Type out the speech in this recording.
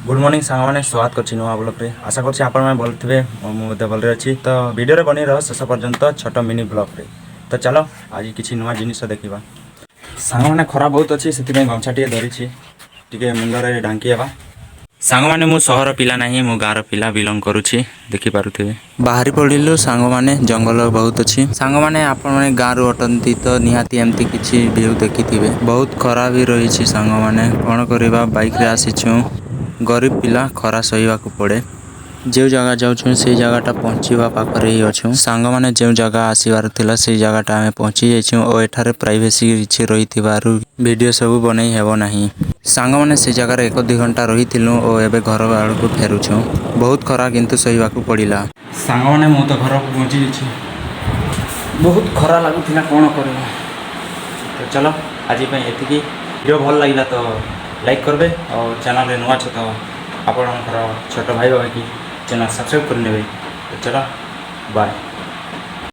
Good morning सांग मैंने स्वागत कर नुआ ब्लॉग रे आशा कर आपण मैंने भल थे मुझे भल अच्छी तो वीडियो बनी रह शेष पर्यंत छोट मिनी ब्लॉग रे। तो चलो आज किसी नुआ जिनिस देखा सांग मैंने खरा बहुत अच्छी से गमछा टे धरी टे मुंडे ढांकी हेबा। सांग मैंने मु सहर पिला नहीं मु गाँव पिला बिलंग करुच्ची देखि पारुथिबे। बाहरी पड़िलु सांग मैंने जंगल बहुत अच्छी सांग मैंने आपण मैंने गाँव रु अटंती तो निहाती एमती किसी व्यू देखिथिबे। बहुत खरा भी रही सांग मैंने कौन करवा बाइक रे आसीछु गरीब पिला खरा सहीवा को पड़े जो जगह जाऊँ से जगहटा पहुँचवा पाखरे ही अच्छु सांग मैंने जो जगह आसबार थिला से जगहटा आम पहुँची जाइछुं और एठारे प्राइवेसी किछि रही वीडियो सब बनै हेबो नहीं। सांग मैंने से जगह एक दु घंटा रही और एबे घर आड़ को फेरुछु बहुत खरा किंतु सहीवा को पड़िला। सांग मैंने मु तो घर को पहुँची जाइछि बहुत खरा लगुला कौन कर। तो चलो आज एतिकी वीडियो भल लगे तो लाइक करबे और चैनल रे नुआ छ तो आपणकर छोट भाई भाई की चैनल सब्सक्राइब कर नेबे। तो चलो बाय।